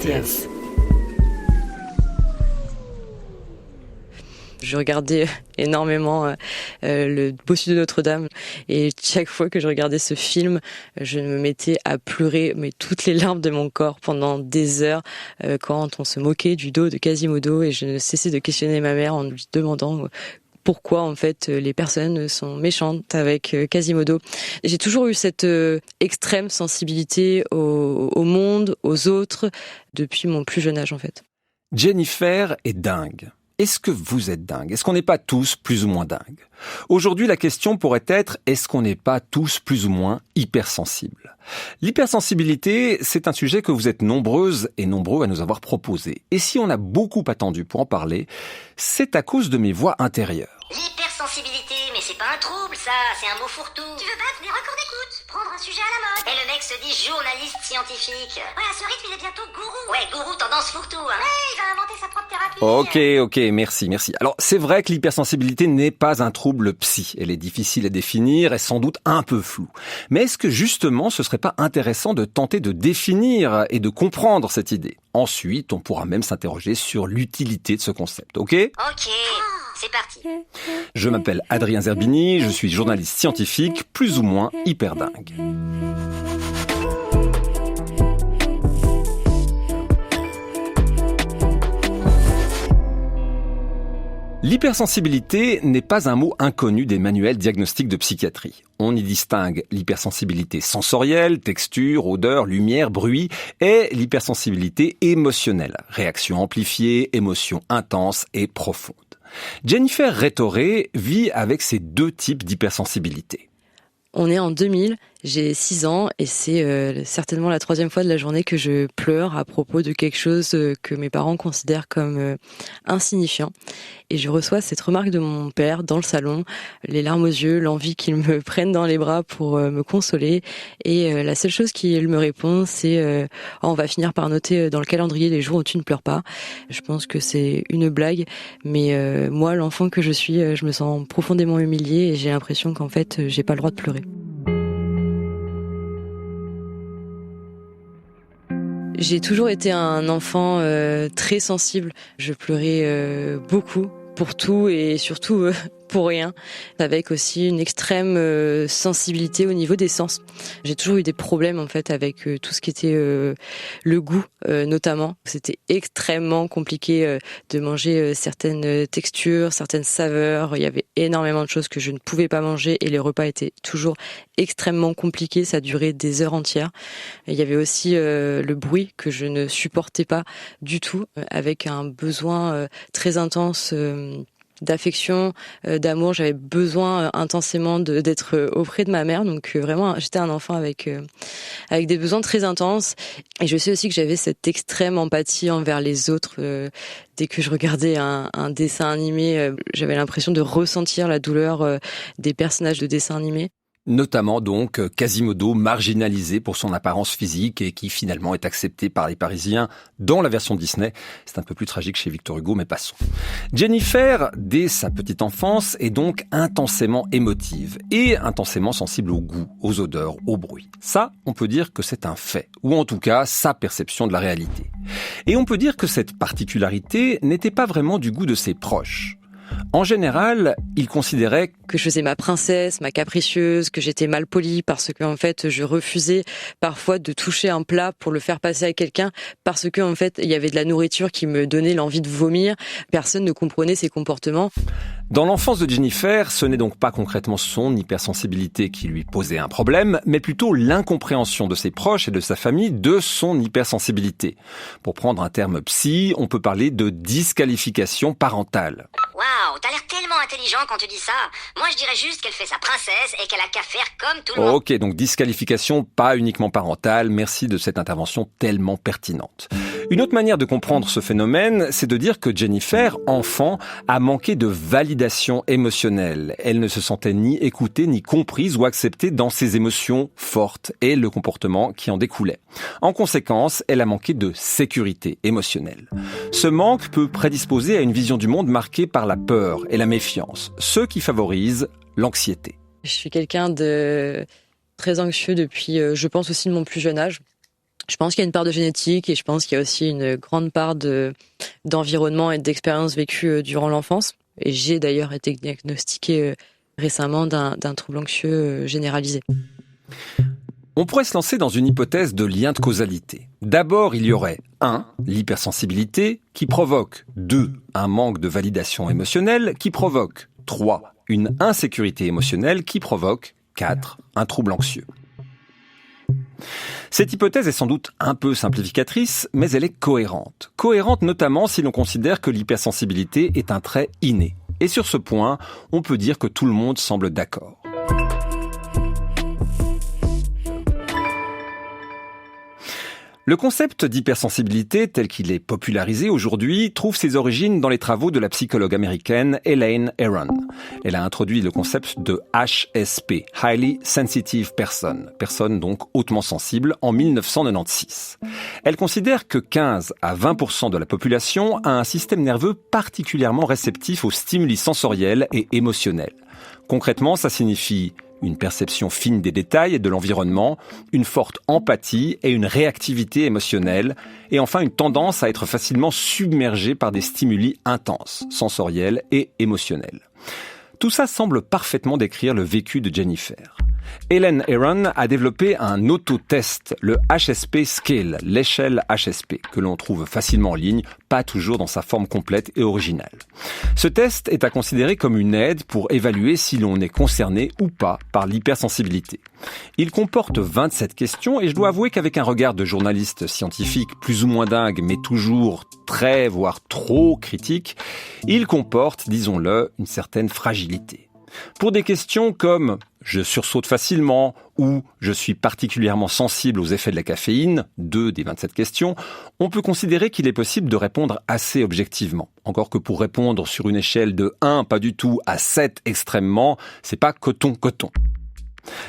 Yes. Je regardais énormément le Bossu de Notre-Dame et chaque fois que je regardais ce film, je me mettais à pleurer mais toutes les larmes de mon corps pendant des heures quand on se moquait du dos de Quasimodo et je ne cessais de questionner ma mère en lui demandant pourquoi en fait les personnes sont méchantes avec Quasimodo. J'ai toujours eu cette extrême sensibilité au monde, aux autres, depuis mon plus jeune âge en fait. Jennifer est dingue. Est-ce que vous êtes dingue ? Est-ce qu'on n'est pas tous plus ou moins dingues ? Aujourd'hui, la question pourrait être, est-ce qu'on n'est pas tous plus ou moins hypersensibles ? L'hypersensibilité, c'est un sujet que vous êtes nombreuses et nombreux à nous avoir proposé. Et si on a beaucoup attendu pour en parler, c'est à cause de mes voix intérieures. L'hypersensibilité, mais c'est pas un trouble ça, c'est un mot fourre-tout. Tu veux battre des records d'écoute, prendre un sujet à la mode. Et le mec se dit journaliste scientifique. Ouais, à ce rythme il est bientôt gourou. Ouais, gourou tendance fourre-tout, hein. Ouais, il va inventer sa propre thérapie. Ok, merci. Alors, c'est vrai que l'hypersensibilité n'est pas un trouble psy. Elle est difficile à définir et sans doute un peu floue. Mais est-ce que justement, ce serait pas intéressant de tenter de définir et de comprendre cette idée ? Ensuite, on pourra même s'interroger sur l'utilité de ce concept, ok ? Ok, c'est parti. Je m'appelle Adrien Zerbini, je suis journaliste scientifique, plus ou moins hyper dingue. L'hypersensibilité n'est pas un mot inconnu des manuels diagnostiques de psychiatrie. On y distingue l'hypersensibilité sensorielle, texture, odeur, lumière, bruit, et l'hypersensibilité émotionnelle, réaction amplifiée, émotion intense et profonde. Jennifer Rétoré vit avec ces deux types d'hypersensibilité. On est en 2000, j'ai 6 ans et c'est certainement la 3e fois de la journée que je pleure à propos de quelque chose que mes parents considèrent comme insignifiant. Et je reçois cette remarque de mon père dans le salon, les larmes aux yeux, l'envie qu'il me prenne dans les bras pour me consoler. Et la seule chose qu'il me répond, c'est on va finir par noter dans le calendrier les jours où tu ne pleures pas. Je pense que c'est une blague, mais moi, l'enfant que je suis, je me sens profondément humiliée et j'ai l'impression qu'en fait, j'ai pas le droit de pleurer. J'ai toujours été un enfant très sensible. Je pleurais beaucoup pour tout et surtout pour rien, avec aussi une extrême sensibilité au niveau des sens. J'ai toujours eu des problèmes en fait avec tout ce qui était le goût notamment. C'était extrêmement compliqué de manger certaines textures, certaines saveurs. Il y avait énormément de choses que je ne pouvais pas manger et les repas étaient toujours extrêmement compliqués. Ça durait des heures entières. Et il y avait aussi le bruit que je ne supportais pas du tout, avec un besoin très intense d'affection, d'amour. J'avais besoin intensément d'être auprès de ma mère. Donc vraiment, j'étais un enfant avec des besoins très intenses. Et je sais aussi que j'avais cette extrême empathie envers les autres. Dès que je regardais un dessin animé, j'avais l'impression de ressentir la douleur des personnages de dessins animés. Notamment donc Quasimodo, marginalisé pour son apparence physique et qui finalement est accepté par les Parisiens dans la version Disney. C'est un peu plus tragique chez Victor Hugo, mais passons. Jennifer, dès sa petite enfance, est donc intensément émotive et intensément sensible au goût, aux odeurs, au bruit. Ça, on peut dire que c'est un fait, ou en tout cas sa perception de la réalité. Et on peut dire que cette particularité n'était pas vraiment du goût de ses proches. En général, il considérait que je faisais ma princesse, ma capricieuse, que j'étais mal polie parce que en fait, je refusais parfois de toucher un plat pour le faire passer à quelqu'un parce que en fait, il y avait de la nourriture qui me donnait l'envie de vomir. Personne ne comprenait ses comportements. Dans l'enfance de Jennifer, ce n'est donc pas concrètement son hypersensibilité qui lui posait un problème, mais plutôt l'incompréhension de ses proches et de sa famille de son hypersensibilité. Pour prendre un terme psy, on peut parler de disqualification parentale. Waouh, t'as l'air tellement intelligent quand tu dis ça. Moi, je dirais juste qu'elle fait sa princesse et qu'elle a qu'à faire comme tout le monde. Ok, donc disqualification pas uniquement parentale. Merci de cette intervention tellement pertinente. Une autre manière de comprendre ce phénomène, c'est de dire que Jennifer, enfant, a manqué de validation émotionnelle. Elle ne se sentait ni écoutée, ni comprise ou acceptée dans ses émotions fortes et le comportement qui en découlait. En conséquence, elle a manqué de sécurité émotionnelle. Ce manque peut prédisposer à une vision du monde marquée par la peur et la méfiance, ce qui favorise l'anxiété. Je suis quelqu'un de très anxieux depuis, je pense aussi de mon plus jeune âge. Je pense qu'il y a une part de génétique et je pense qu'il y a aussi une grande part d'environnement et d'expérience vécue durant l'enfance. Et j'ai d'ailleurs été diagnostiquée récemment d'un trouble anxieux généralisé. On pourrait se lancer dans une hypothèse de lien de causalité. D'abord, il y aurait 1. L'hypersensibilité qui provoque 2. Un manque de validation émotionnelle qui provoque 3. Une insécurité émotionnelle qui provoque 4. Un trouble anxieux. Cette hypothèse est sans doute un peu simplificatrice, mais elle est cohérente. Cohérente notamment si l'on considère que l'hypersensibilité est un trait inné. Et sur ce point, on peut dire que tout le monde semble d'accord. Le concept d'hypersensibilité tel qu'il est popularisé aujourd'hui trouve ses origines dans les travaux de la psychologue américaine Elaine Aron. Elle a introduit le concept de HSP, Highly Sensitive Person, personne donc hautement sensible, en 1996. Elle considère que 15 à 20% de la population a un système nerveux particulièrement réceptif aux stimuli sensoriels et émotionnels. Concrètement, ça signifie une perception fine des détails et de l'environnement, une forte empathie et une réactivité émotionnelle, et enfin une tendance à être facilement submergé par des stimuli intenses, sensoriels et émotionnels. Tout ça semble parfaitement décrire le vécu de Jennifer. Elaine Aron a développé un autotest, le HSP Scale, l'échelle HSP, que l'on trouve facilement en ligne, pas toujours dans sa forme complète et originale. Ce test est à considérer comme une aide pour évaluer si l'on est concerné ou pas par l'hypersensibilité. Il comporte 27 questions et je dois avouer qu'avec un regard de journaliste scientifique plus ou moins dingue, mais toujours très, voire trop critique, il comporte, disons-le, une certaine fragilité. Pour des questions comme « je sursaute facilement » ou « je suis particulièrement sensible aux effets de la caféine », 2 des 27 questions, on peut considérer qu'il est possible de répondre assez objectivement. Encore que pour répondre sur une échelle de 1 pas du tout à 7 extrêmement, c'est pas coton.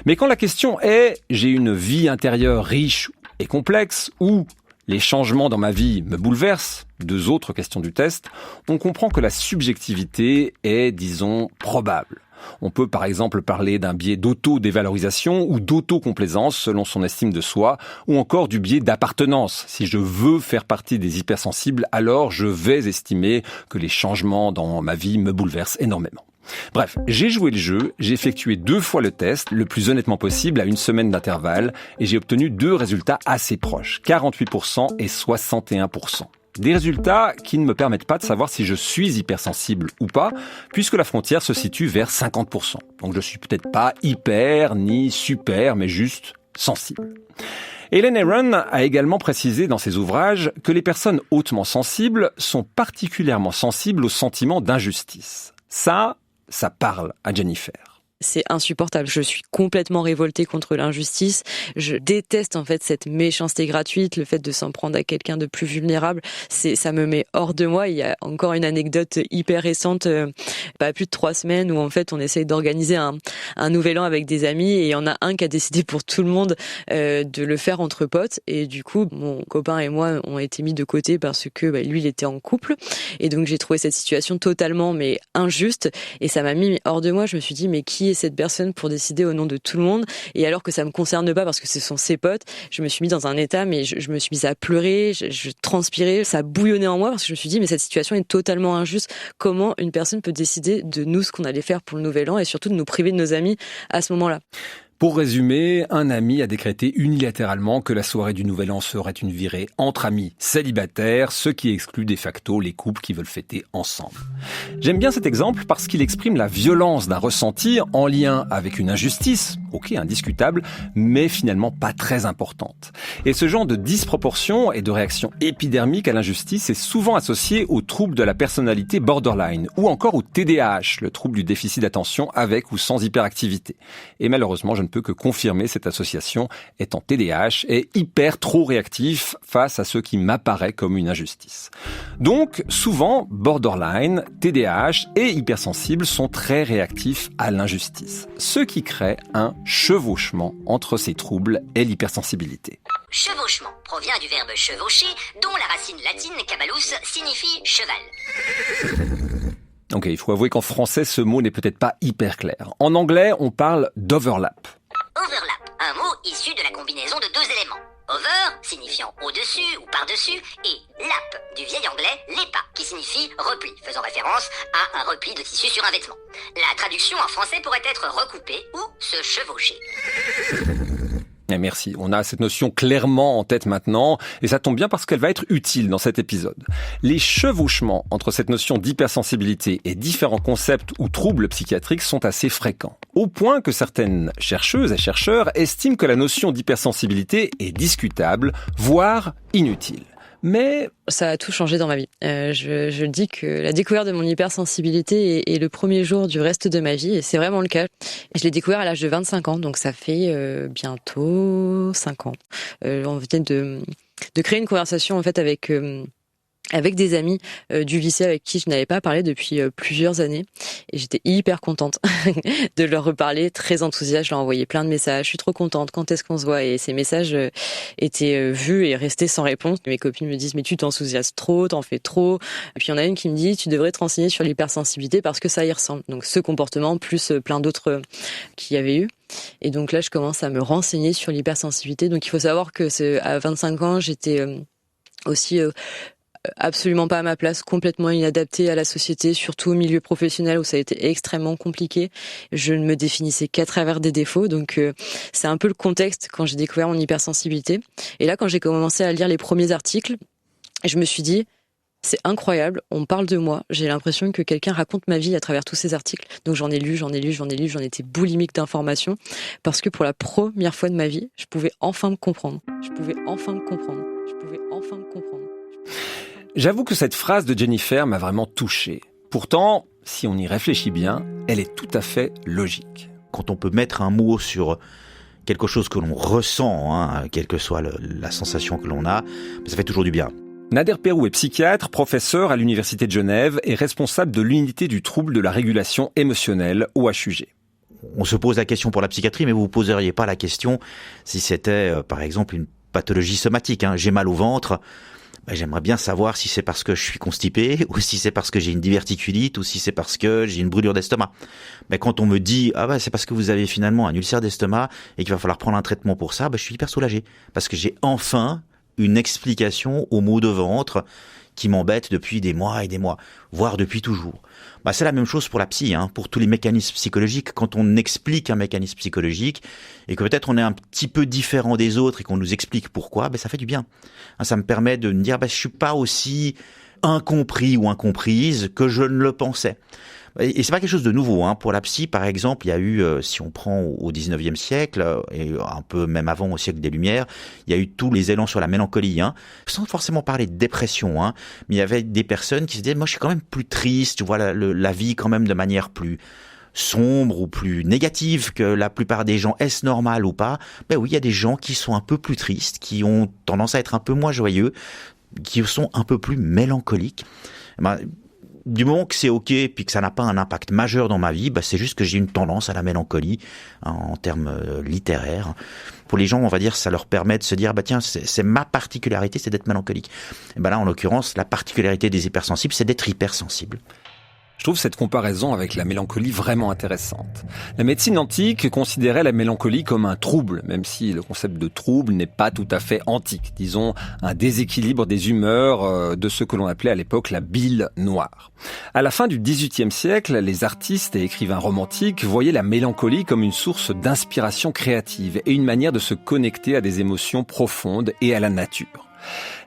Mais quand la question est « j'ai une vie intérieure riche et complexe » ou « les changements dans ma vie me bouleversent », 2 autres questions du test, on comprend que la subjectivité est, disons, probable. On peut par exemple parler d'un biais d'auto-dévalorisation ou d'auto-complaisance selon son estime de soi, ou encore du biais d'appartenance. Si je veux faire partie des hypersensibles, alors je vais estimer que les changements dans ma vie me bouleversent énormément. Bref, j'ai joué le jeu, j'ai effectué 2 fois le test, le plus honnêtement possible à 1 semaine d'intervalle, et j'ai obtenu 2 résultats assez proches, 48% et 61%. Des résultats qui ne me permettent pas de savoir si je suis hypersensible ou pas, puisque la frontière se situe vers 50%. Donc je suis peut-être pas hyper ni super, mais juste sensible. Elaine Aron a également précisé dans ses ouvrages que les personnes hautement sensibles sont particulièrement sensibles au sentiment d'injustice. Ça parle à Jennifer. C'est insupportable. Je suis complètement révoltée contre l'injustice. Je déteste en fait cette méchanceté gratuite, le fait de s'en prendre à quelqu'un de plus vulnérable. Ça me met hors de moi. Il y a encore une anecdote hyper récente, pas plus de 3 semaines, où en fait on essaye d'organiser un nouvel an avec des amis et il y en a un qui a décidé pour tout le monde de le faire entre potes. Et du coup, mon copain et moi ont été mis de côté parce que lui il était en couple. Et donc j'ai trouvé cette situation totalement injuste et ça m'a mis hors de moi. Je me suis dit mais qui est cette personne pour décider au nom de tout le monde, et alors que ça me concerne pas parce que ce sont ses potes, je me suis mis dans un état, mais je me suis mise à pleurer, je transpirais, ça bouillonnait en moi parce que je me suis dit mais cette situation est totalement injuste. Comment une personne peut décider de nous ce qu'on allait faire pour le nouvel an et surtout de nous priver de nos amis à ce moment-là? Pour résumer, un ami a décrété unilatéralement que la soirée du Nouvel An serait une virée entre amis célibataires, ce qui exclut de facto les couples qui veulent fêter ensemble. J'aime bien cet exemple parce qu'il exprime la violence d'un ressenti en lien avec une injustice, ok, indiscutable, mais finalement pas très importante. Et ce genre de disproportion et de réaction épidermique à l'injustice est souvent associé au trouble de la personnalité borderline ou encore au TDAH, le trouble du déficit d'attention avec ou sans hyperactivité. Et malheureusement, je ne peux que confirmer cette association étant TDAH et hyper trop réactif face à ce qui m'apparaît comme une injustice. Donc, souvent, borderline, TDAH et hypersensible sont très réactifs à l'injustice, ce qui crée un chevauchement entre ces troubles et l'hypersensibilité. Chevauchement provient du verbe chevaucher, dont la racine latine cabalus signifie cheval. Ok, il faut avouer qu'en français, ce mot n'est peut-être pas hyper clair. En anglais, on parle d'overlap. Overlap, un mot issu de la combinaison de 2 éléments. Over signifiant au-dessus ou par-dessus, et lap du vieil anglais lepa, qui signifie repli, faisant référence à un repli de tissu sur un vêtement. La traduction en français pourrait être recouper ou se chevaucher. Et merci, on a cette notion clairement en tête maintenant, et ça tombe bien parce qu'elle va être utile dans cet épisode. Les chevauchements entre cette notion d'hypersensibilité et différents concepts ou troubles psychiatriques sont assez fréquents, au point que certaines chercheuses et chercheurs estiment que la notion d'hypersensibilité est discutable, voire inutile. Mais ça a tout changé dans ma vie. Je dis que la découverte de mon hypersensibilité est le premier jour du reste de ma vie, et c'est vraiment le cas. Je l'ai découvert à l'âge de 25 ans, donc ça fait bientôt 5 ans. On venait de créer une conversation en fait avec des amis du lycée avec qui je n'avais pas parlé depuis plusieurs années, et j'étais hyper contente de leur reparler, très enthousiaste. Je leur envoyais plein de messages, je suis trop contente, quand est-ce qu'on se voit, et ces messages étaient vus et restés sans réponse. Mes copines me disent mais tu t'enthousiasmes trop, t'en fais trop, et puis il y en a une qui me dit tu devrais te renseigner sur l'hypersensibilité parce que ça y ressemble. Donc ce comportement plus plein d'autres qu'il y avait eu. Et donc là je commence à me renseigner sur l'hypersensibilité. Donc il faut savoir que à 25 ans j'étais aussi absolument pas à ma place, complètement inadaptée à la société, surtout au milieu professionnel où ça a été extrêmement compliqué. Je ne me définissais qu'à travers des défauts, donc c'est un peu le contexte quand j'ai découvert mon hypersensibilité. Et là, quand j'ai commencé à lire les premiers articles, je me suis dit, c'est incroyable, on parle de moi, j'ai l'impression que quelqu'un raconte ma vie à travers tous ces articles. Donc j'en étais boulimique d'informations, parce que pour la première fois de ma vie, je pouvais enfin me comprendre. J'avoue que cette phrase de Jennifer m'a vraiment touché. Pourtant, si on y réfléchit bien, elle est tout à fait logique. Quand on peut mettre un mot sur quelque chose que l'on ressent, quelle que soit la sensation que l'on a, ça fait toujours du bien. Nader Perrou est psychiatre, professeur à l'Université de Genève et responsable de l'unité du trouble de la régulation émotionnelle au HUG. On se pose la question pour la psychiatrie, mais vous ne vous poseriez pas la question si c'était, par exemple, une pathologie somatique. J'ai mal au ventre. J'aimerais bien savoir si c'est parce que je suis constipé, ou si c'est parce que j'ai une diverticulite, ou si c'est parce que j'ai une brûlure d'estomac. Mais quand on me dit c'est parce que vous avez finalement un ulcère d'estomac et qu'il va falloir prendre un traitement pour ça, je suis hyper soulagé parce que j'ai enfin une explication aux maux de ventre qui m'embêtent depuis des mois et des mois, voire depuis toujours. C'est la même chose pour la psy, pour tous les mécanismes psychologiques. Quand on explique un mécanisme psychologique et que peut-être on est un petit peu différent des autres et qu'on nous explique pourquoi, ça fait du bien. Ça me permet de me dire, je suis pas aussi incompris ou incomprise que je ne le pensais. Et c'est pas quelque chose de nouveau. Pour la psy, par exemple, il y a eu, si on prend au 19e siècle, et un peu même avant au siècle des Lumières, il y a eu tous les élans sur la mélancolie, sans forcément parler de dépression, mais il y avait des personnes qui se disaient, moi je suis quand même plus triste, je vois la vie quand même de manière plus sombre ou plus négative que la plupart des gens. Est-ce normal ou pas? Oui, il y a des gens qui sont un peu plus tristes, qui ont tendance à être un peu moins joyeux, qui sont un peu plus mélancoliques. Du moment que c'est ok, puis que ça n'a pas un impact majeur dans ma vie, c'est juste que j'ai une tendance à la mélancolie, en termes littéraires. Pour les gens, on va dire, ça leur permet de se dire, tiens, c'est ma particularité, c'est d'être mélancolique. Et là, en l'occurrence, la particularité des hypersensibles, c'est d'être hypersensible. Je trouve cette comparaison avec la mélancolie vraiment intéressante. La médecine antique considérait la mélancolie comme un trouble, même si le concept de trouble n'est pas tout à fait antique. Disons, un déséquilibre des humeurs de ce que l'on appelait à l'époque la bile noire. À la fin du XVIIIe siècle, les artistes et écrivains romantiques voyaient la mélancolie comme une source d'inspiration créative et une manière de se connecter à des émotions profondes et à la nature.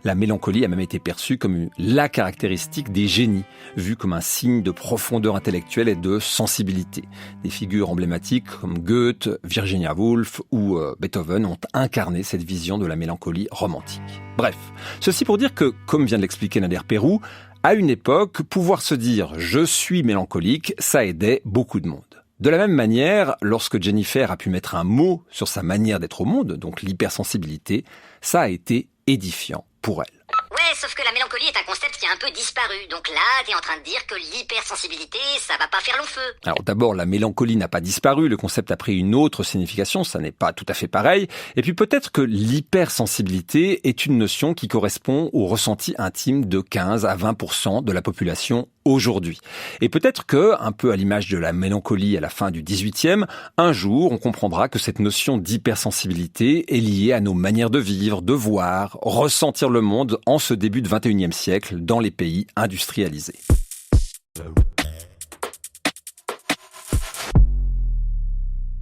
La mélancolie a même été perçue comme la caractéristique des génies, vue comme un signe de profondeur intellectuelle et de sensibilité. Des figures emblématiques comme Goethe, Virginia Woolf ou Beethoven ont incarné cette vision de la mélancolie romantique. Bref, ceci pour dire que, comme vient de l'expliquer Nader Perrou, à une époque, pouvoir se dire « je suis mélancolique », ça aidait beaucoup de monde. De la même manière, lorsque Jennifer a pu mettre un mot sur sa manière d'être au monde, donc l'hypersensibilité, ça a été édifiant pour elle. Ouais, sauf que la mélancolie est un concept qui a un peu disparu. Donc là, t'es en train de dire que l'hypersensibilité, ça va pas faire long feu. Alors d'abord, la mélancolie n'a pas disparu, le concept a pris une autre signification, ça n'est pas tout à fait pareil. Et puis peut-être que l'hypersensibilité est une notion qui correspond au ressenti intime de 15 à 20% de la population aujourd'hui. Et peut-être que, un peu à l'image de la mélancolie à la fin du XVIIIe, un jour on comprendra que cette notion d'hypersensibilité est liée à nos manières de vivre, de voir, ressentir le monde en ce début de XXIe siècle dans les pays industrialisés.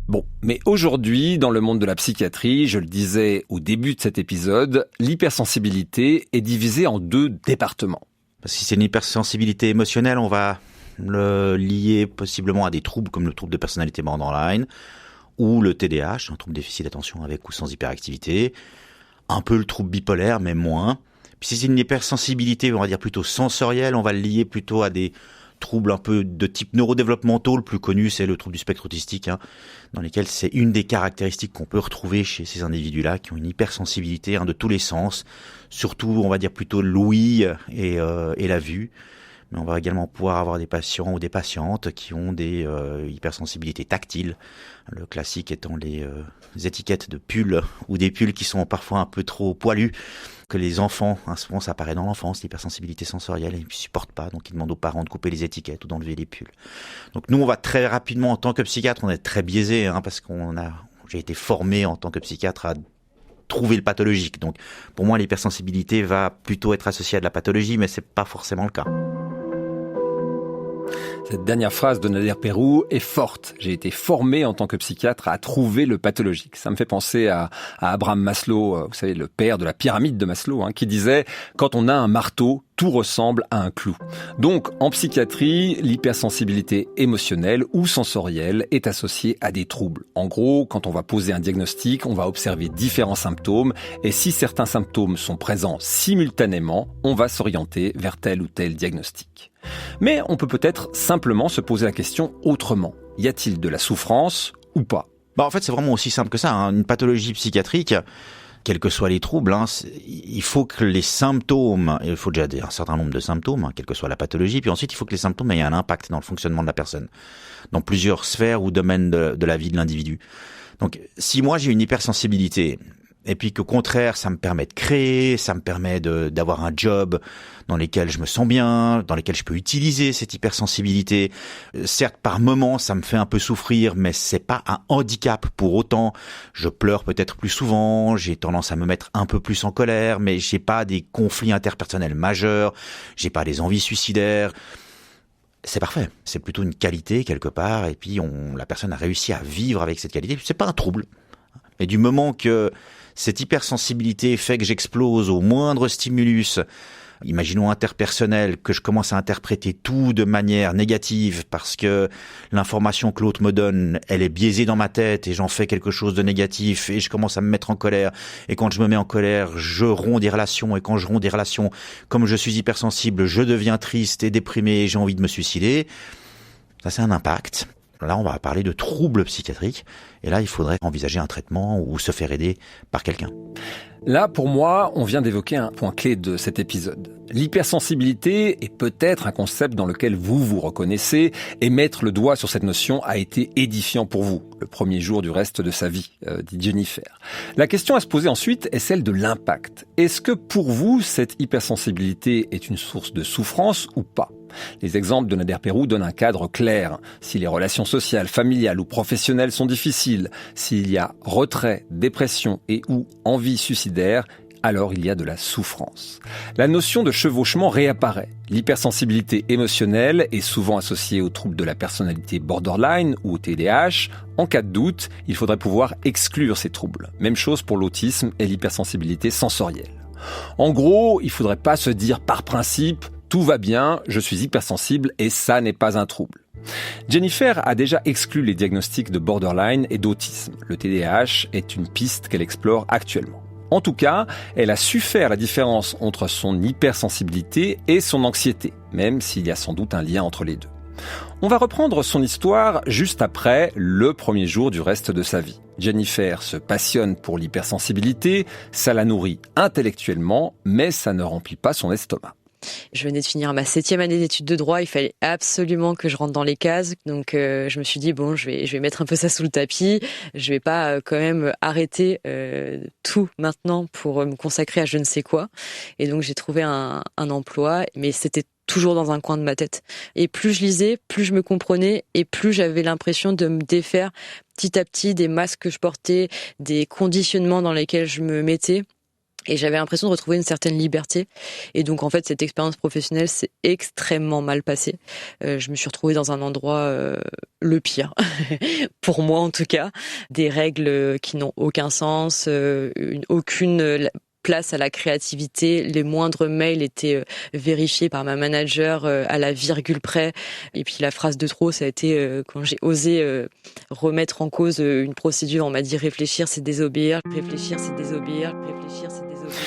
Bon, mais aujourd'hui, dans le monde de la psychiatrie, je le disais au début de cet épisode, l'hypersensibilité est divisée en 2 départements. Si c'est une hypersensibilité émotionnelle, on va le lier possiblement à des troubles comme le trouble de personnalité borderline ou le TDAH, un trouble déficit d'attention avec ou sans hyperactivité, un peu le trouble bipolaire, mais moins. Puis si c'est une hypersensibilité, on va dire plutôt sensorielle, on va le lier plutôt à des troubles un peu de type neurodéveloppementaux. Le plus connu, c'est le trouble du spectre autistique, dans lesquels c'est une des caractéristiques qu'on peut retrouver chez ces individus-là qui ont une hypersensibilité de tous les sens, surtout, on va dire plutôt l'ouïe et la vue. Mais on va également pouvoir avoir des patients ou des patientes qui ont des hypersensibilités tactiles. Le classique étant les étiquettes de pulls ou des pulls qui sont parfois un peu trop poilus, que les enfants, souvent ça apparaît dans l'enfance, l'hypersensibilité sensorielle, ils ne supportent pas, donc ils demandent aux parents de couper les étiquettes ou d'enlever les pulls. Donc nous, on va très rapidement, en tant que psychiatre, on est très biaisé, parce j'ai été formé en tant que psychiatre à trouver le pathologique. Donc pour moi, l'hypersensibilité va plutôt être associée à de la pathologie, mais c'est pas forcément le cas. Cette dernière phrase de Nader Perrou est forte. J'ai été formé en tant que psychiatre à trouver le pathologique. Ça me fait penser à Abraham Maslow, vous savez, le père de la pyramide de Maslow, qui disait « Quand on a un marteau, tout ressemble à un clou ». Donc, en psychiatrie, l'hypersensibilité émotionnelle ou sensorielle est associée à des troubles. En gros, quand on va poser un diagnostic, on va observer différents symptômes et si certains symptômes sont présents simultanément, on va s'orienter vers tel ou tel diagnostic. Mais on peut peut-être simplement se poser la question autrement. Y a-t-il de la souffrance ou pas ? En fait, c'est vraiment aussi simple que ça. Une pathologie psychiatrique, quels que soient les troubles, il faut que les symptômes, il faut déjà un certain nombre de symptômes, quelle que soit la pathologie, puis ensuite il faut que les symptômes aient un impact dans le fonctionnement de la personne, dans plusieurs sphères ou domaines de la vie de l'individu. Donc, si moi j'ai une hypersensibilité, et puis qu'au contraire, ça me permet de créer, ça me permet d'avoir un job dans lequel je me sens bien, dans lequel je peux utiliser cette hypersensibilité. Certes, par moments, ça me fait un peu souffrir, mais c'est pas un handicap pour autant. Je pleure peut-être plus souvent, j'ai tendance à me mettre un peu plus en colère, mais j'ai pas des conflits interpersonnels majeurs, j'ai pas des envies suicidaires. C'est parfait. C'est plutôt une qualité quelque part, et puis la personne a réussi à vivre avec cette qualité. C'est pas un trouble. Et du moment que cette hypersensibilité fait que j'explose au moindre stimulus, imaginons interpersonnel, que je commence à interpréter tout de manière négative parce que l'information que l'autre me donne, elle est biaisée dans ma tête et j'en fais quelque chose de négatif et je commence à me mettre en colère. Et quand je me mets en colère, je romps des relations et quand je romps des relations, comme je suis hypersensible, je deviens triste et déprimé et j'ai envie de me suicider. Ça, c'est un impact. Là, on va parler de troubles psychiatriques. Et là, il faudrait envisager un traitement ou se faire aider par quelqu'un. Là, pour moi, on vient d'évoquer un point clé de cet épisode. L'hypersensibilité est peut-être un concept dans lequel vous vous reconnaissez et mettre le doigt sur cette notion a été édifiant pour vous, le premier jour du reste de sa vie, dit Jennifer. La question à se poser ensuite est celle de l'impact. Est-ce que pour vous, cette hypersensibilité est une source de souffrance ou pas ? Les exemples de Nader Perrou donnent un cadre clair. Si les relations sociales, familiales ou professionnelles sont difficiles, s'il y a retrait, dépression et ou envie suicidaire, alors il y a de la souffrance. La notion de chevauchement réapparaît. L'hypersensibilité émotionnelle est souvent associée aux troubles de la personnalité borderline ou au TDAH. En cas de doute, il faudrait pouvoir exclure ces troubles. Même chose pour l'autisme et l'hypersensibilité sensorielle. En gros, il ne faudrait pas se dire par principe « tout va bien, je suis hypersensible et ça n'est pas un trouble ». Jennifer a déjà exclu les diagnostics de borderline et d'autisme. Le TDAH est une piste qu'elle explore actuellement. En tout cas, elle a su faire la différence entre son hypersensibilité et son anxiété, même s'il y a sans doute un lien entre les deux. On va reprendre son histoire juste après le premier jour du reste de sa vie. Jennifer se passionne pour l'hypersensibilité, ça la nourrit intellectuellement, mais ça ne remplit pas son estomac. Je venais de finir ma 7e année d'études de droit. Il fallait absolument que je rentre dans les cases. Donc, je me suis dit, bon, je vais mettre un peu ça sous le tapis. Je vais pas quand même arrêter tout maintenant pour me consacrer à je ne sais quoi. Et donc, j'ai trouvé un emploi, mais c'était toujours dans un coin de ma tête. Et plus je lisais, plus je me comprenais et plus j'avais l'impression de me défaire petit à petit des masques que je portais, des conditionnements dans lesquels je me mettais. Et j'avais l'impression de retrouver une certaine liberté. Et donc, en fait, cette expérience professionnelle s'est extrêmement mal passée. Je me suis retrouvée dans un endroit le pire, pour moi en tout cas. Des règles qui n'ont aucun sens, aucune place à la créativité. Les moindres mails étaient vérifiés par ma manager à la virgule près. Et puis la phrase de trop, ça a été quand j'ai osé remettre en cause une procédure, on m'a dit réfléchir, c'est désobéir, réfléchir, c'est désobéir, réfléchir, c'est désobéir.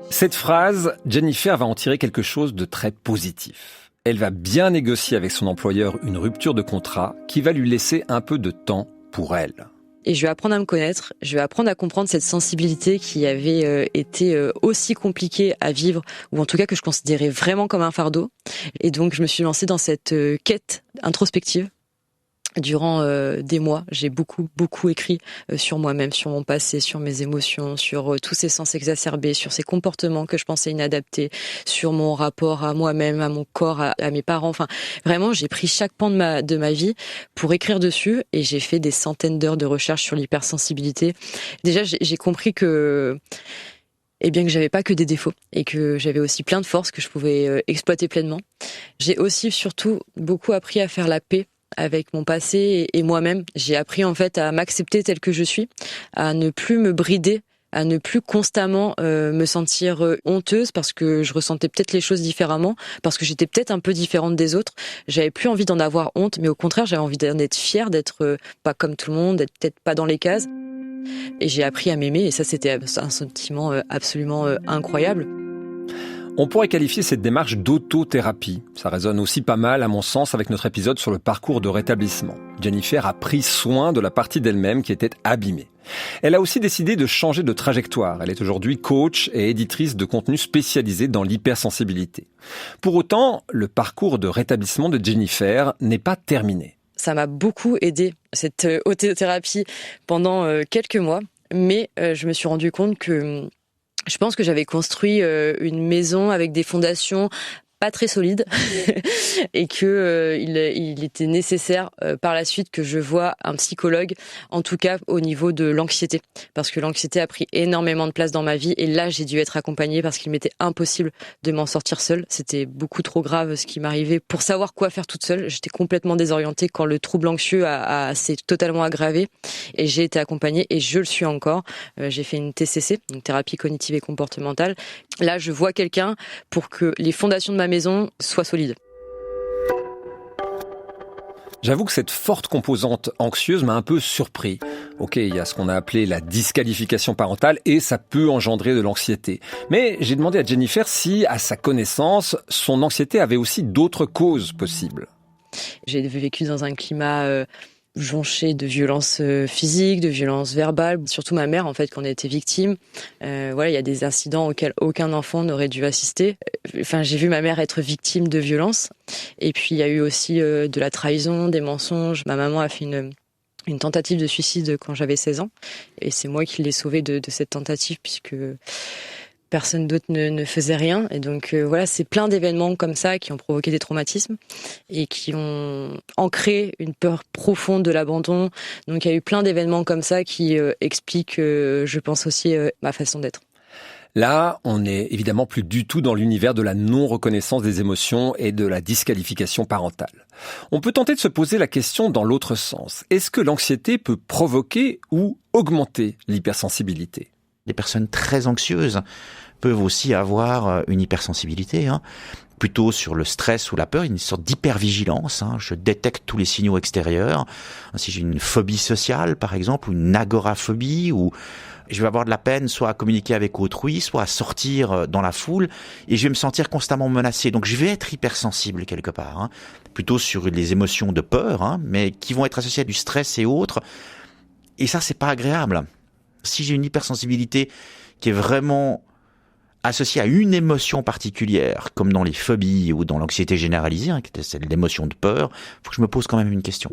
Cette phrase, Jennifer va en tirer quelque chose de très positif. Elle va bien négocier avec son employeur une rupture de contrat qui va lui laisser un peu de temps pour elle. Et je vais apprendre à me connaître, je vais apprendre à comprendre cette sensibilité qui avait été aussi compliquée à vivre, ou en tout cas que je considérais vraiment comme un fardeau. Et donc je me suis lancée dans cette quête introspective. Durant des mois, j'ai beaucoup écrit sur moi-même, sur mon passé, sur mes émotions, sur tous ces sens exacerbés, sur ces comportements que je pensais inadaptés, sur mon rapport à moi-même, à mon corps, à mes parents. Enfin, vraiment, j'ai pris chaque pan de ma vie pour écrire dessus et j'ai fait des centaines d'heures de recherche sur l'hypersensibilité. Déjà, j'ai compris que que j'avais pas que des défauts et que j'avais aussi plein de forces que je pouvais exploiter pleinement. J'ai aussi surtout beaucoup appris à faire la paix avec mon passé et moi-même. J'ai appris en fait à m'accepter tel que je suis, à ne plus me brider, à ne plus constamment me sentir honteuse parce que je ressentais peut-être les choses différemment, parce que j'étais peut-être un peu différente des autres. J'avais plus envie d'en avoir honte, mais au contraire, j'avais envie d'en être fière, d'être pas comme tout le monde, d'être peut-être pas dans les cases. Et j'ai appris à m'aimer et ça, c'était un sentiment absolument incroyable. On pourrait qualifier cette démarche d'autothérapie. Ça résonne aussi pas mal, à mon sens, avec notre épisode sur le parcours de rétablissement. Jennifer a pris soin de la partie d'elle-même qui était abîmée. Elle a aussi décidé de changer de trajectoire. Elle est aujourd'hui coach et éditrice de contenu spécialisé dans l'hypersensibilité. Pour autant, le parcours de rétablissement de Jennifer n'est pas terminé. Ça m'a beaucoup aidé, cette autothérapie, pendant quelques mois. Mais je me suis rendu compte que je pense que j'avais construit une maison avec des fondations pas très solides et que il était nécessaire par la suite que je voie un psychologue, en tout cas au niveau de l'anxiété, parce que l'anxiété a pris énormément de place dans ma vie et là j'ai dû être accompagnée parce qu'il m'était impossible de m'en sortir seule. C'était beaucoup trop grave ce qui m'arrivait pour savoir quoi faire toute seule. J'étais complètement désorientée quand le trouble anxieux s'est totalement aggravé et j'ai été accompagnée et je le suis encore. J'ai fait une TCC, une thérapie cognitive et comportementale. Là, je vois quelqu'un pour que les fondations de ma maison soient solides. J'avoue que cette forte composante anxieuse m'a un peu surpris. Ok, il y a ce qu'on a appelé la disqualification parentale et ça peut engendrer de l'anxiété. Mais j'ai demandé à Jennifer si, à sa connaissance, son anxiété avait aussi d'autres causes possibles. J'ai vécu dans un climat jonché de violences physiques, de violences verbales. Surtout ma mère, en fait, quand on était victime. Voilà, il y a des incidents auxquels aucun enfant n'aurait dû assister. Enfin, j'ai vu ma mère être victime de violences. Et puis, il y a eu aussi de la trahison, des mensonges. Ma maman a fait une tentative de suicide quand j'avais 16 ans. Et c'est moi qui l'ai sauvée de cette tentative, puisque personne d'autre ne faisait rien. Et donc voilà, c'est plein d'événements comme ça qui ont provoqué des traumatismes et qui ont ancré une peur profonde de l'abandon. Donc il y a eu plein d'événements comme ça qui expliquent, je pense aussi, ma façon d'être. Là, on n'est évidemment plus du tout dans l'univers de la non-reconnaissance des émotions et de la disqualification parentale. On peut tenter de se poser la question dans l'autre sens. Est-ce que l'anxiété peut provoquer ou augmenter l'hypersensibilité ? Les personnes très anxieuses peuvent aussi avoir une hypersensibilité, plutôt sur le stress ou la peur, une sorte d'hypervigilance. Je détecte tous les signaux extérieurs. Si j'ai une phobie sociale, par exemple, ou une agoraphobie, ou je vais avoir de la peine soit à communiquer avec autrui, soit à sortir dans la foule, et je vais me sentir constamment menacé. Donc je vais être hypersensible quelque part, plutôt sur les émotions de peur, mais qui vont être associées à du stress et autres. Et ça, c'est pas agréable. Si j'ai une hypersensibilité qui est vraiment associé à une émotion particulière, comme dans les phobies ou dans l'anxiété généralisée, c'est l'émotion de peur, faut que je me pose quand même une question.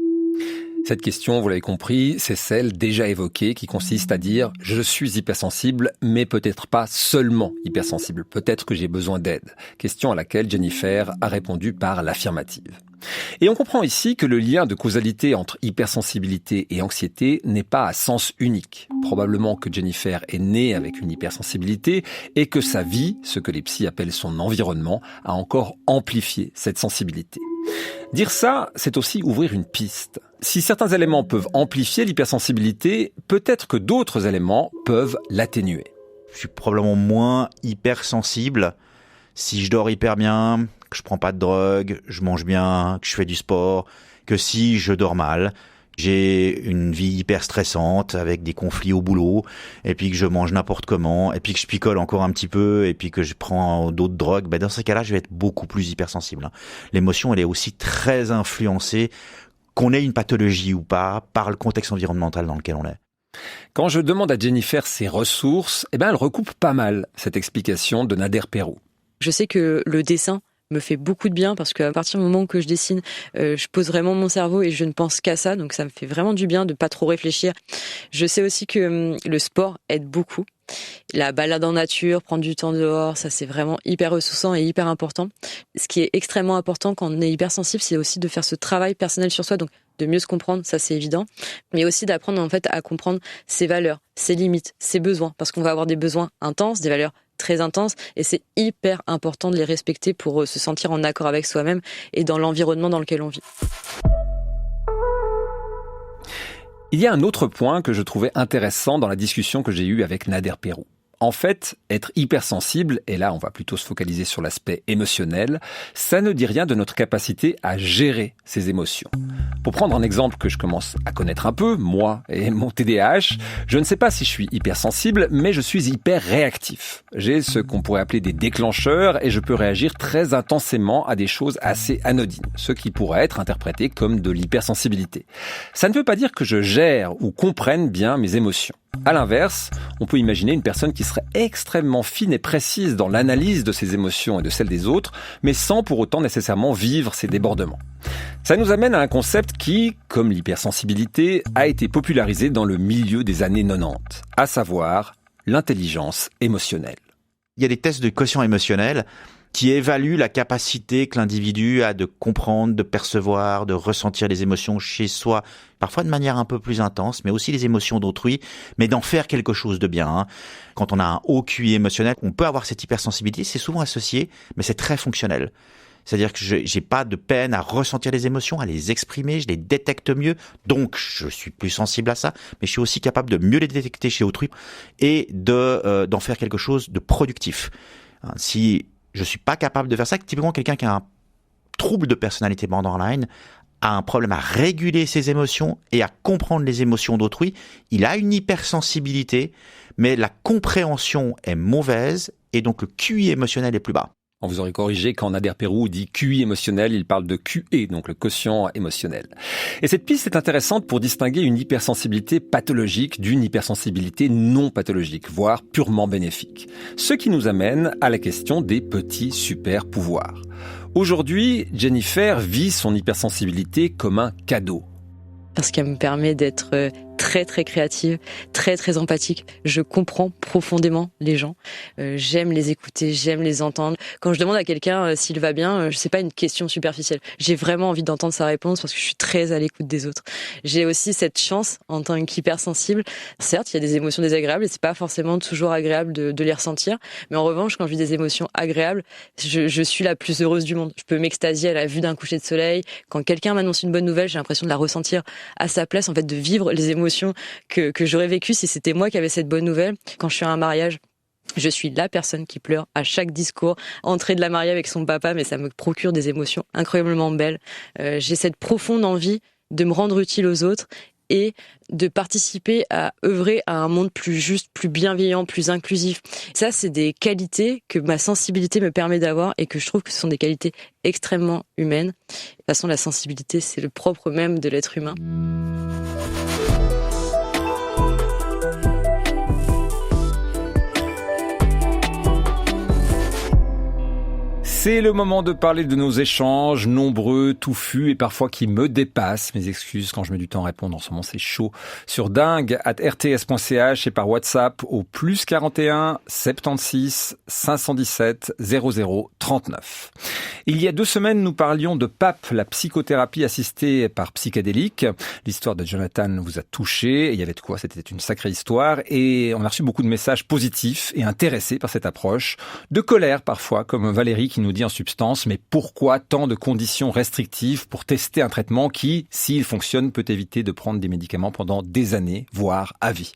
Cette question, vous l'avez compris, c'est celle déjà évoquée qui consiste à dire « je suis hypersensible, mais peut-être pas seulement hypersensible, peut-être que j'ai besoin d'aide ». Question à laquelle Jennifer a répondu par l'affirmative. Et on comprend ici que le lien de causalité entre hypersensibilité et anxiété n'est pas à sens unique. Probablement que Jennifer est née avec une hypersensibilité et que sa vie, ce que les psys appellent son environnement, a encore amplifié cette sensibilité. Dire ça, c'est aussi ouvrir une piste. Si certains éléments peuvent amplifier l'hypersensibilité, peut-être que d'autres éléments peuvent l'atténuer. Je suis probablement moins hypersensible si je dors hyper bien, que je prends pas de drogue, je mange bien, que je fais du sport, que si je dors mal. J'ai une vie hyper stressante avec des conflits au boulot, et puis que je mange n'importe comment, et puis que je picole encore un petit peu, et puis que je prends d'autres drogues. Dans ces cas-là, je vais être beaucoup plus hypersensible. L'émotion, elle est aussi très influencée, qu'on ait une pathologie ou pas, par le contexte environnemental dans lequel on est. Quand je demande à Jennifer ses ressources, elle recoupe pas mal cette explication de Nader Perrou. Je sais que le dessin me fait beaucoup de bien parce qu'à partir du moment que je dessine, je pose vraiment mon cerveau et je ne pense qu'à ça. Donc ça me fait vraiment du bien de pas trop réfléchir. Je sais aussi que le sport aide beaucoup. La balade en nature, prendre du temps dehors, ça c'est vraiment hyper ressourçant et hyper important. Ce qui est extrêmement important quand on est hypersensible, c'est aussi de faire ce travail personnel sur soi. Donc de mieux se comprendre, ça c'est évident, mais aussi d'apprendre en fait à comprendre ses valeurs, ses limites, ses besoins, parce qu'on va avoir des besoins intenses, des valeurs très intenses, et c'est hyper important de les respecter pour se sentir en accord avec soi-même et dans l'environnement dans lequel on vit. Il y a un autre point que je trouvais intéressant dans la discussion que j'ai eue avec Nader Perrou. En fait, être hypersensible, et là on va plutôt se focaliser sur l'aspect émotionnel, ça ne dit rien de notre capacité à gérer ses émotions. Pour prendre un exemple que je commence à connaître un peu, moi et mon TDAH, je ne sais pas si je suis hypersensible, mais je suis hyper réactif. J'ai ce qu'on pourrait appeler des déclencheurs et je peux réagir très intensément à des choses assez anodines, ce qui pourrait être interprété comme de l'hypersensibilité. Ça ne veut pas dire que je gère ou comprenne bien mes émotions. À l'inverse, on peut imaginer une personne qui serait extrêmement fine et précise dans l'analyse de ses émotions et de celles des autres, mais sans pour autant nécessairement vivre ces débordements. Ça nous amène à un concept qui, comme l'hypersensibilité, a été popularisé dans le milieu des années 90, à savoir l'intelligence émotionnelle. Il y a des tests de quotient émotionnel qui évalue la capacité que l'individu a de comprendre, de percevoir, de ressentir les émotions chez soi, parfois de manière un peu plus intense, mais aussi les émotions d'autrui, mais d'en faire quelque chose de bien. Quand on a un haut QI émotionnel, on peut avoir cette hypersensibilité, c'est souvent associé, mais c'est très fonctionnel. C'est-à-dire que j'ai pas de peine à ressentir les émotions, à les exprimer, je les détecte mieux, donc je suis plus sensible à ça, mais je suis aussi capable de mieux les détecter chez autrui et d'en faire quelque chose de productif. Si je suis pas capable de faire ça, typiquement quelqu'un qui a un trouble de personnalité borderline a un problème à réguler ses émotions et à comprendre les émotions d'autrui. Il a une hypersensibilité, mais la compréhension est mauvaise et donc le QI émotionnel est plus bas. On vous aurait corrigé quand Nader Perrou dit QI émotionnel, il parle de QE, donc le quotient émotionnel. Et cette piste est intéressante pour distinguer une hypersensibilité pathologique d'une hypersensibilité non pathologique, voire purement bénéfique. Ce qui nous amène à la question des petits super pouvoirs. Aujourd'hui, Jennifer vit son hypersensibilité comme un cadeau. Parce qu'elle me permet d'être très très créative, très très empathique. Je comprends profondément les gens. J'aime les écouter, j'aime les entendre. Quand je demande à quelqu'un s'il va bien, c'est pas une question superficielle. J'ai vraiment envie d'entendre sa réponse parce que je suis très à l'écoute des autres. J'ai aussi cette chance en tant qu'hypersensible. Certes, il y a des émotions désagréables et c'est pas forcément toujours agréable de les ressentir. Mais en revanche, quand je vis des émotions agréables, je suis la plus heureuse du monde. Je peux m'extasier à la vue d'un coucher de soleil. Quand quelqu'un m'annonce une bonne nouvelle, j'ai l'impression de la ressentir à sa place, en fait, de vivre les émotions que j'aurais vécues si c'était moi qui avais cette bonne nouvelle. Quand je suis à un mariage, je suis la personne qui pleure à chaque discours, entrée de la mariée avec son papa, mais ça me procure des émotions incroyablement belles. J'ai cette profonde envie de me rendre utile aux autres et de participer à œuvrer à un monde plus juste, plus bienveillant, plus inclusif. Ça, c'est des qualités que ma sensibilité me permet d'avoir et que je trouve que ce sont des qualités extrêmement humaines. De toute façon, la sensibilité, c'est le propre même de l'être humain. C'est le moment de parler de nos échanges, nombreux, touffus et parfois qui me dépassent. Mes excuses quand je mets du temps à répondre, en ce moment c'est chaud. Sur dingue@rts.ch et par WhatsApp au +41 76 517 00 39. Il y a 2 semaines, nous parlions de PAP, la psychothérapie assistée par psychédélique. L'histoire de Jonathan vous a touché. Il y avait de quoi, c'était une sacrée histoire. Et on a reçu beaucoup de messages positifs et intéressés par cette approche. De colère parfois, comme Valérie qui nous dit en substance, mais pourquoi tant de conditions restrictives pour tester un traitement qui, s'il fonctionne, peut éviter de prendre des médicaments pendant des années, voire à vie.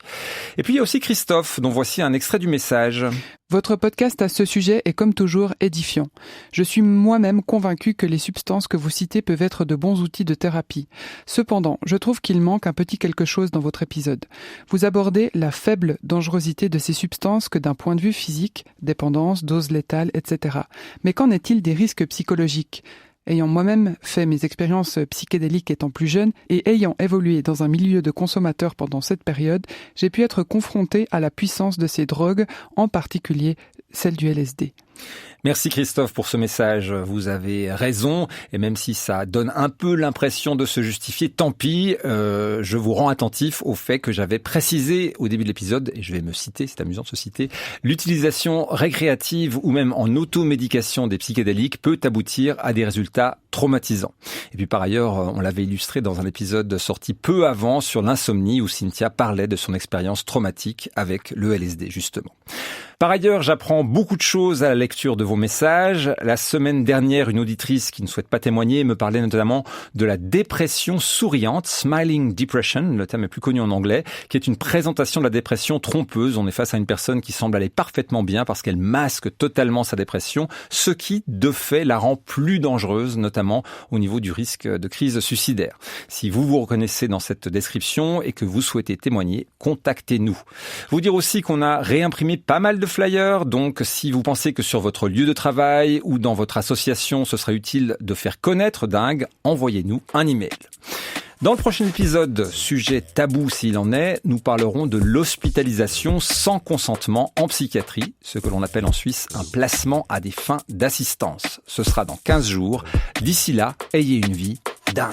Et puis il y a aussi Christophe, dont voici un extrait du message. Votre podcast à ce sujet est comme toujours édifiant. Je suis moi-même convaincu que les substances que vous citez peuvent être de bons outils de thérapie. Cependant, je trouve qu'il manque un petit quelque chose dans votre épisode. Vous abordez la faible dangerosité de ces substances que d'un point de vue physique, dépendance, dose létale, etc. Mais qu'en est-il des risques psychologiques ? Ayant moi-même fait mes expériences psychédéliques étant plus jeune et ayant évolué dans un milieu de consommateurs pendant cette période, j'ai pu être confronté à la puissance de ces drogues, en particulier celle du LSD. Merci Christophe pour ce message. Vous avez raison, et même si ça donne un peu l'impression de se justifier, tant pis, je vous rends attentif au fait que j'avais précisé au début de l'épisode, et je vais me citer, c'est amusant de se citer, l'utilisation récréative ou même en automédication des psychédéliques peut aboutir à des résultats traumatisants. Et puis par ailleurs, on l'avait illustré dans un épisode sorti peu avant sur l'insomnie où Cynthia parlait de son expérience traumatique avec le LSD justement. Par ailleurs, j'apprends beaucoup de choses à la lecture de vos messages. La semaine dernière, une auditrice qui ne souhaite pas témoigner me parlait notamment de la dépression souriante, Smiling Depression, le terme est plus connu en anglais, qui est une présentation de la dépression trompeuse. On est face à une personne qui semble aller parfaitement bien parce qu'elle masque totalement sa dépression, ce qui, de fait, la rend plus dangereuse, notamment au niveau du risque de crise suicidaire. Si vous vous reconnaissez dans cette description et que vous souhaitez témoigner, contactez-nous. Vous dire aussi qu'on a réimprimé pas mal de flyers, donc si vous pensez que sur votre lieu de travail ou dans votre association, ce serait utile de faire connaître Dingue, envoyez-nous un email. Dans le prochain épisode, sujet tabou s'il en est, nous parlerons de l'hospitalisation sans consentement en psychiatrie, ce que l'on appelle en Suisse un placement à des fins d'assistance. Ce sera dans 15 jours. D'ici là, ayez une vie dingue.